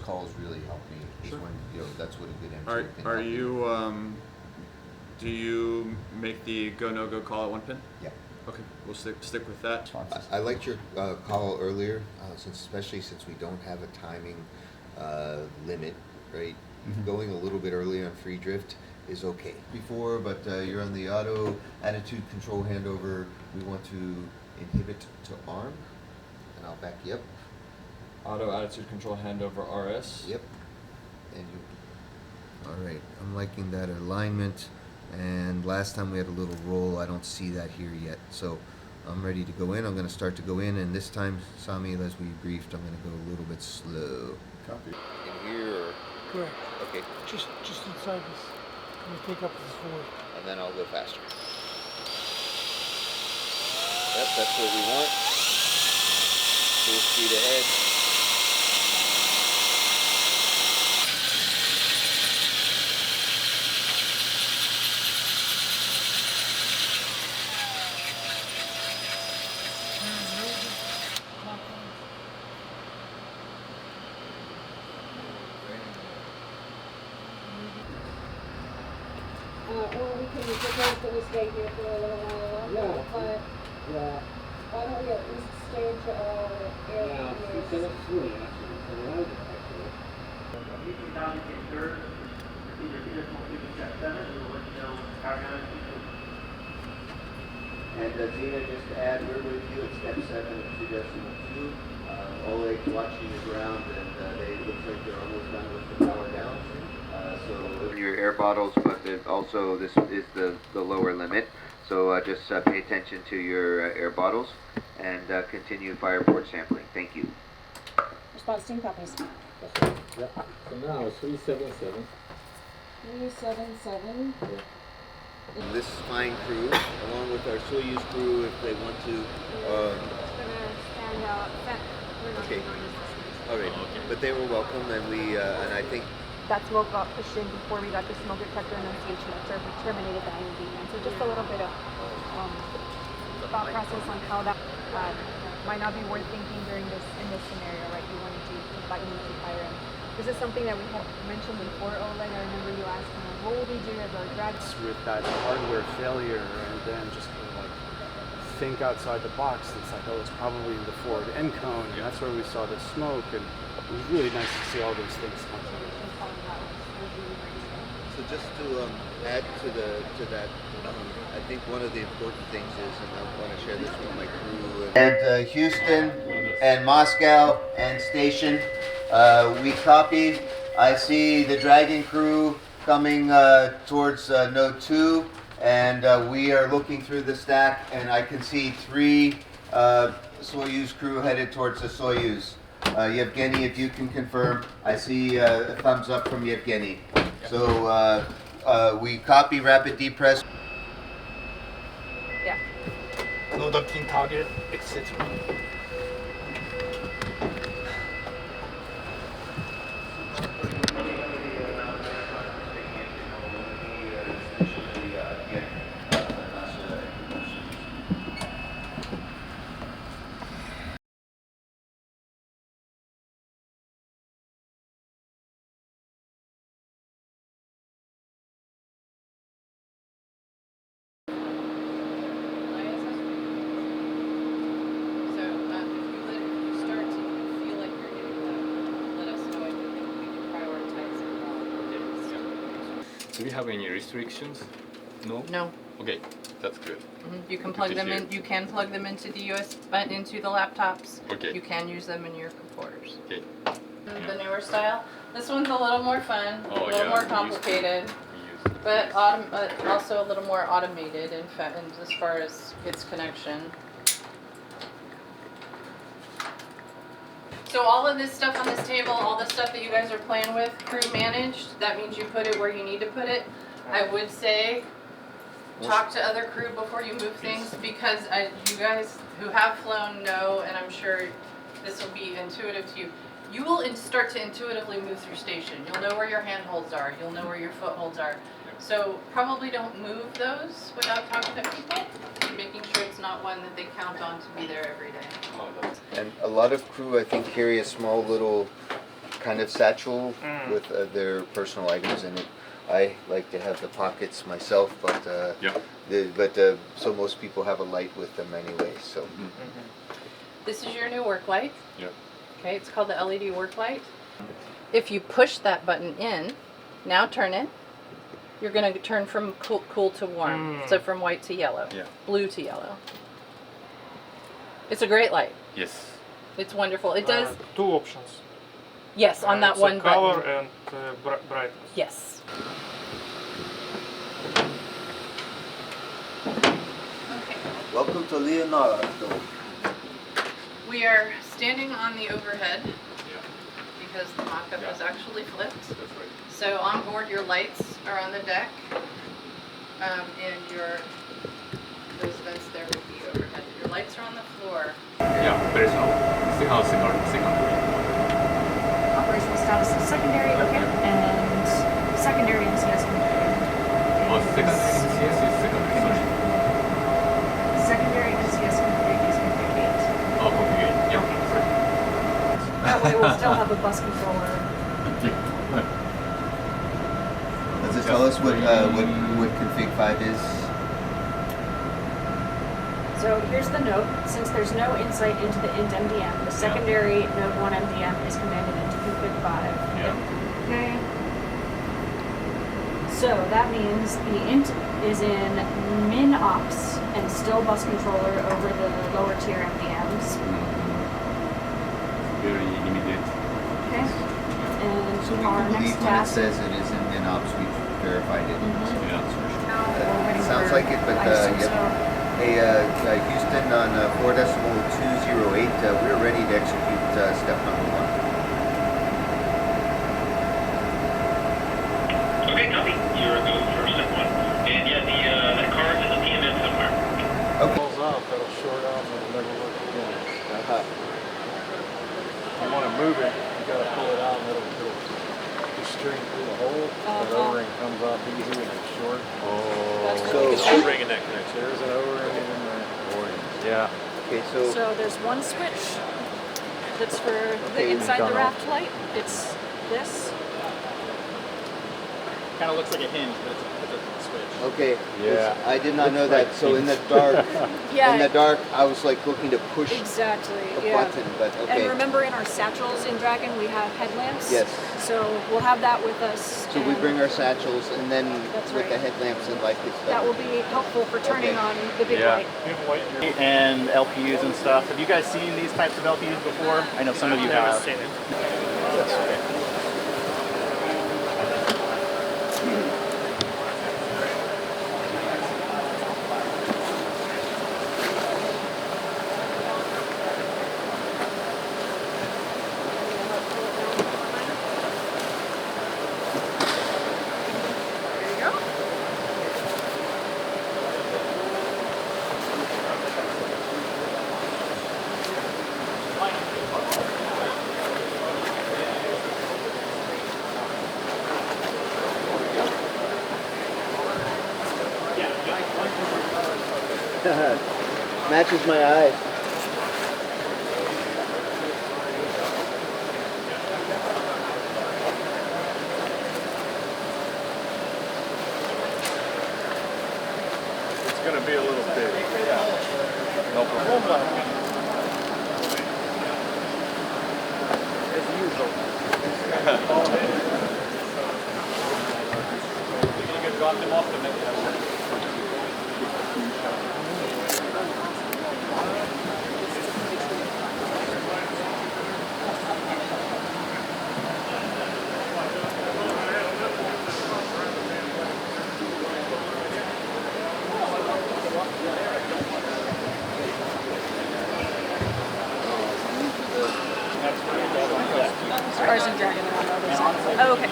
calls really help me. Sure. When, that's what a good engineer can Are help you me. do you make the go no go call at one pin? Yeah. Okay, we'll stick with that. I liked your call earlier, especially since we don't have a timing limit, right? Mm-hmm. Going a little bit early on free drift is okay. Before, but you're on the auto attitude control handover. We want to inhibit to arm, and I'll back you up. Auto attitude control handover RS. Yep. And you. All right. I'm liking that alignment. And last time we had a little roll. I don't see that here yet. So I'm ready to go in. I'm going to start to go in. And this time, Sami, as we briefed, I'm going to go a little bit slow. Copy. In here? Correct. Okay. Just inside this. I'm going to take up this forward. And then I'll go faster. Yep, that's what we want. Full speed ahead. Or we can propose that we stay here for a little while longer, but why don't we at least stage air And Zena, just to add, we're with you at step 7 of 2.2. Oleg watching the ground, and they look like they're almost done with the power down. So your air bottles, but also this is the lower limit. So just pay attention to your air bottles and continue fireport sampling. Thank you. response team copies. Yep. So now it's 377. 377. This flying crew, along with our Soyuz crew, if they want to. It's gonna stand out. We're not Okay. going to this. All right, but they were welcome, and and I think. That smoke got pushed in before we got the smoke detector enunciation that terminated the IND. And so just a little bit of thought process on how that might not be worth thinking in this scenario, right? You wanted to invite me to fire him. This is something that we had mentioned before, Oleg. I remember you asking, like, what will we do as our drag? With that hardware failure, and then just kind of like think outside the box. It's like, oh, it's probably in the forward end cone, and that's where we saw the smoke, and it was really nice to see all those things come together. So just to add to that, I think one of the important things is, and I want to share this with my crew. And Houston and Moscow and station, we copy. I see the Dragon crew coming towards node 2, and we are looking through the stack, and I can see 3 Soyuz crew headed towards the Soyuz. Yevgeny, if you can confirm, I see a thumbs up from Yevgeny. So we copy rapid depress. Yeah. No ducking target, etc. Do we have any restrictions? No? No. Okay, that's good. You can plug them in. You can plug them into the into the laptops. Okay. You can use them in your computers. Okay. The newer style. This one's a little more fun, Oh, a little yeah, more we used complicated, but also a little more automated in fact, as far as its connection. So all of this stuff on this table, all the stuff that you guys are playing with, crew managed. That means you put it where you need to put it. I would say talk to other crew before you move things, because you guys who have flown know, and I'm sure this will be intuitive to you, you will start to intuitively move through station. You'll know where your handholds are. You'll know where your footholds are. So probably don't move those without talking to people, making sure it's not one that they count on to be there every day. And a lot of crew, I think, carry a small little kind of satchel with their personal items in it. I like to have the pockets myself, but so most people have a light with them anyway. So This is your new work light. Yep. Okay, it's called the LED work light. If you push that button in, now turn it. You're going to turn from cool to warm. So from white to yellow, blue to yellow. It's a great light. Yes. It's wonderful. It does. 2 options. Yes, on that It's one color button. and brightness. Yes. Okay. welcome to Leonardo. We are standing on the overhead because the mock-up is actually flipped. That's right. So on board, your lights are on the deck, and those vents there would be overhead. Your lights are on the floor. Yeah, operational. Signal. Operational status is secondary, okay. And secondary NCS configured. Oh, secondary NCS is secondary. Sorry. Secondary NCS configured is configured. Oh, configured. Yeah. Sorry. That way we'll still have a bus controller. Does it tell us what config 5 is? So here's the note. Since there's no insight into the int MDM, the secondary node 1 MDM is commanded into config 5. Yeah. Okay. So that means the int is in min ops and still bus controller over the lower tier MDMs. Very limited. Okay. And So we our can next believe when it task. says it is in MinOps, we verified it. Yeah. Waiting Sounds for- like it, but I assume yep. so. Hey, Houston on 4.208, we're ready to execute step number 1. Okay, copy. You're go for step 1. And yeah, the card's in the PMM somewhere. Okay. Pulls off, that'll short off and it'll never work again. Uh-huh. If you want to move it, you got to pull it out and it'll string through the hole. That O-ring comes off easy and it's short. So, O-ring in that connection. There's an O-ring in there. Yeah. okay, So there's one switch that's for the Okay, inside the done raft light. It's this. Kind of looks like a hinge, but it's a switch. okay. Yeah. I did not know that. So in the dark, in the dark, I was like looking to push Exactly. a button, but okay. And remember, in our satchels in Dragon, we have headlamps. Yes. So we'll have that with us. So we and bring our satchels, and then That's with the right. headlamps and light gets That done. will be helpful for turning Okay. on the big Yeah. light. And LPUs and stuff. Have you guys seen these types of LPUs before? I know some of you have. Seen it. Matches my eyes. It's going to be a little big. No problem. As usual. You're going to drop them off to make that work. Ours and Dragon are on the other side. Oh, okay.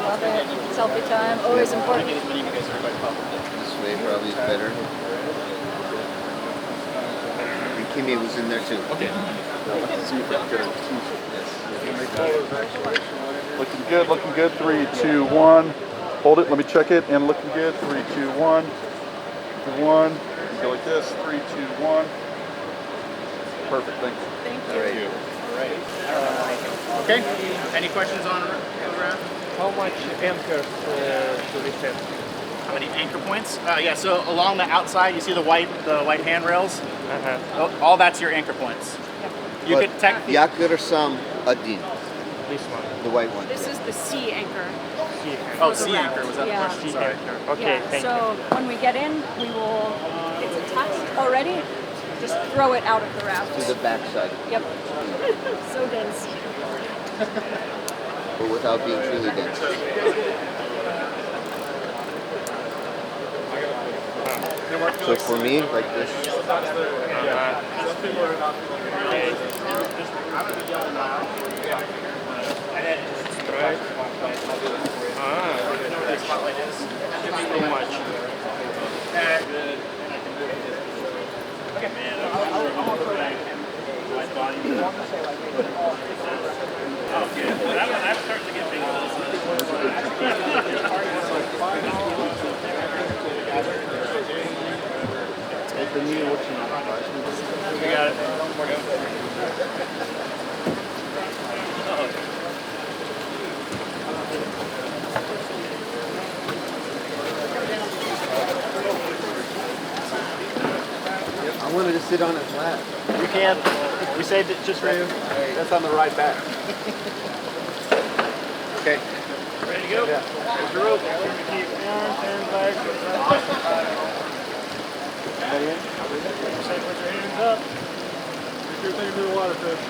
Love it. Selfie time, always important. This way probably is better. And Kimiya was in there too. Okay. Looking good, looking good. 3, 2, 1. Hold it, let me check it. And looking good. 3, 2, 1. 1. Go like this. 3, 2, 1. Perfect, thanks. Thank All right. Okay. Any questions on the raft? How much anchors do we have? How many anchor points? Yeah. So along the outside, you see the white handrails. All that's your anchor points. You could technically. Yakursam Adin, This one. the white one. This is the sea anchor. Oh, sea anchor was that Yeah. the question? Sorry. Okay, Yeah, thank so when we get in, we will, it's attached already, just throw it out of the raft. To the backside, Yep. So dense. but without being truly dense. So for me, like this. Right. So much. We got it. I wanted to sit on his lap. You can. We saved it just for you. That's on the ride back. Okay. Ready to go? Yeah. There's the rope. Turn the key down, turn back. Everybody in? Say put your hands up. Make sure things in the water, Chris.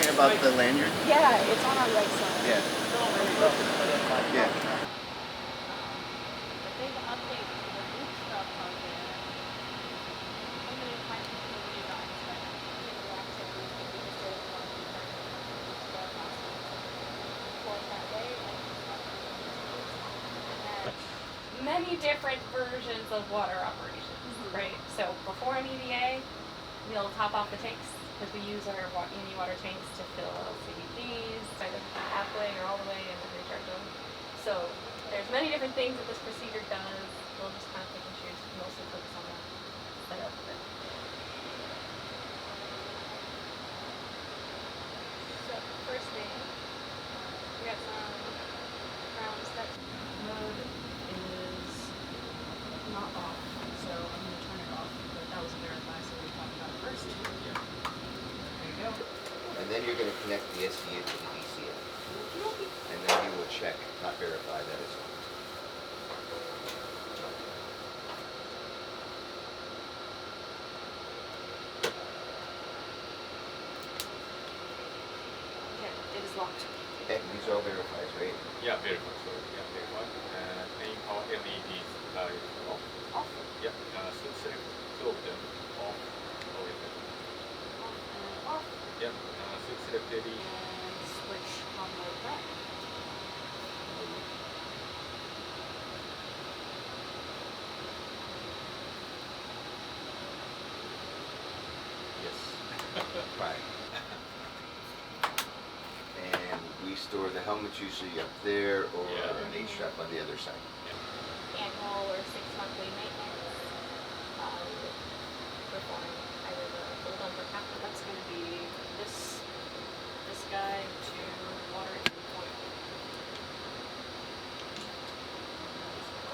talking about the lanyard? Yeah, it's on our right side. Yeah. Yeah. Many different versions of water operations, right? So before an EVA, we'll top off the tanks because we use our mini water tanks to fill CVDs, either halfway or all the way, and then recharge them. So there's many different things that this procedure does. We'll just kind of pick and choose, mostly focus on the setup of it. So first thing, we got some ground steps. Mode is not off, so I'm going to turn it off, but that was verify, so we talked about it first. There you go. And then you're going to connect the SCA to the DCA. And then you will check, not verify that it's on. Okay, it is locked. Okay, these are all verified, right? Yeah, verified. So yeah, verified. Main power LED off. Off. Yeah, so select two of them off. Off and off. Yeah, so select LED. And switch on like that. Yes. Right. And we store the helmets usually up there or an A-strap on the other side. Annual or 6-monthly maintenance. Performing either the full dump or half. That's going to be this guy to water into the point.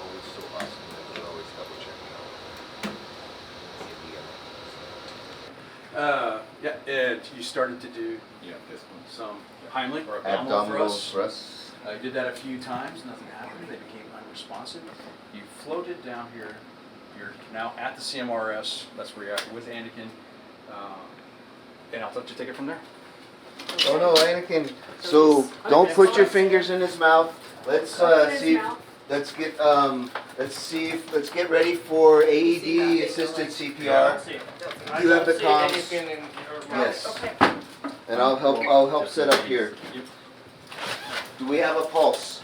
Always so awesome that we're always double checking all of Yeah, and you started to do This one. some Heimlich or abdominal abdominal thrusts. I did that a few times, nothing happened, they became unresponsive. You floated down here, you're now at the CMRS, that's where you're at with Anakin, and I'll let you take it from there. Oh no, Anakin. So don't put your fingers in his mouth. Let's see. Let's get let's get ready for AED assisted CPR. You have the comms. Yes. And I'll help set up here. Do we have a pulse?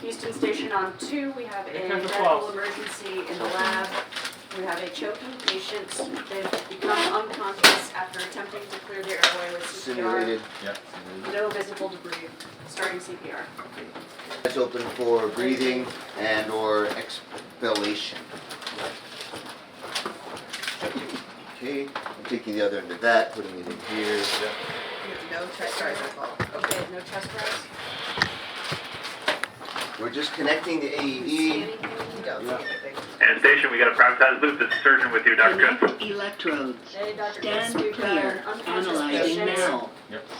Houston Station on 2, we have a medical emergency in the lab. We have a choking patient. They've become unconscious after attempting to clear their airway with CPR. Simulated. No visible debris. Starting CPR. It's open for breathing and or expellation. Okay, I'm taking the other end of that, putting it in here. No chest rise at all. Okay, no chest rise. We're just connecting the AED. And station, we got a privatized loop. This is surgeon with you, Dr. Chris. Connect electrodes. Hey, Dr. Stand Chris, we've got clear. an unconscious Analyzing patient. now.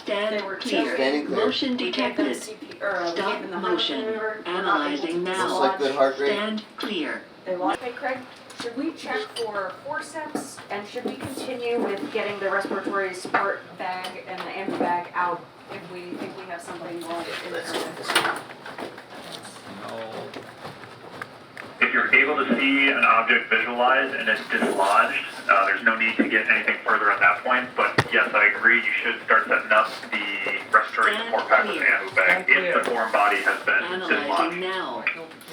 Stand They were clear. Standing clear. Motion We gave them detected. we gave Stop them the heart motion. maneuver. We're not able to Analyzing now. Looks like good heart rate. Stand clear. They lost. Hey, Craig, should we check for forceps, and should we continue with getting the respiratory support bag and the ambu bag out if we think we have something wrong in the airway? If you're able to see an object visualized and it's dislodged, there's no need to get anything further at that point. But yes, I agree, you should start setting up the respiratory support pack with the ambu bag if the foreign body has been dislodged. Analyzing now.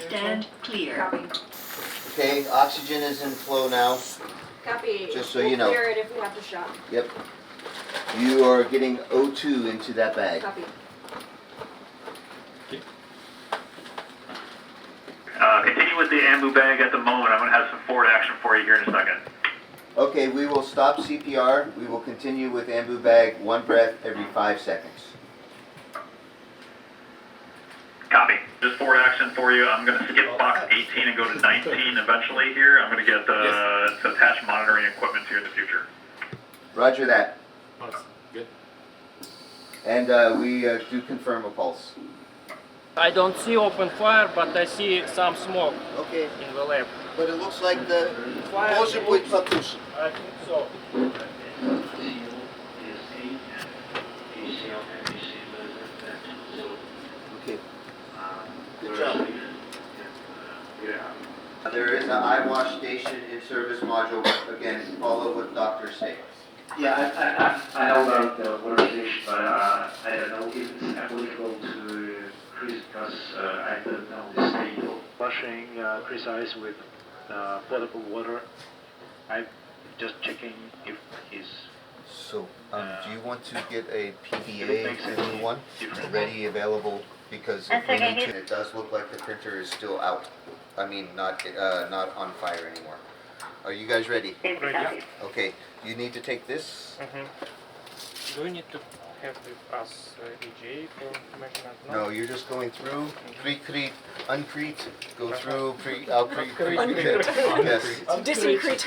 Stand clear. Copy. Okay, oxygen is in flow now. Copy. Just so we'll you know. clear it if we have to shot. Yep. You are getting O2 into that bag. Copy. Continue with the ambu bag at the moment. I'm going to have some forward action for you here in a second. Okay, we will stop CPR. We will continue with ambu bag, 1 breath every 5 seconds. Copy. Just forward action for you. I'm going to skip box 18 and go to 19 eventually here. I'm going to get the attached monitoring equipment here in the future. Roger that. Good. And we do confirm a pulse. I don't see open fire, but I see some smoke Okay, in the lab. but it looks like the może być patusy. I think so. service module, but again, follow what doctors say. Yeah, I know about the workstation, but I don't know if it's applicable to Chris because I don't know the state of washing Chris eyes with potable water. I'm just checking if he's. So, do you want to get a PDA new one ready, available? Because if we need to, it does look like the printer is still out. I mean, not on fire anymore. Are you guys ready? Ready. Okay. You need to take this. Do we need to have with us EJ for measurement? No, you're just going through, cret, uncrete, go through, outcrete, cret. Yes. Disencrete.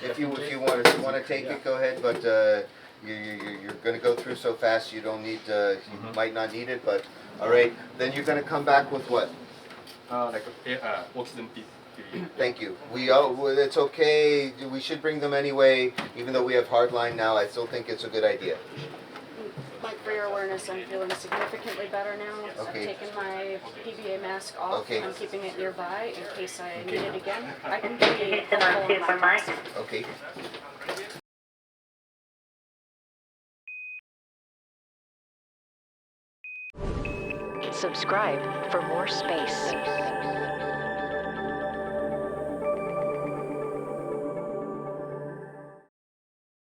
If you want to take it, go ahead. But you're going to go through so fast, you don't need. You might not need it. But all right, then you're going to come back with what? Oxygen piece. Thank you. It's okay. We should bring them anyway, even though we have hardline now. I still think it's a good idea. Mike, for your awareness, I'm feeling significantly better now. Okay. I've taken my PVA mask off. Okay. I'm keeping it nearby in case I need it again. I can be helpful on my mask. Okay. Subscribe for more space.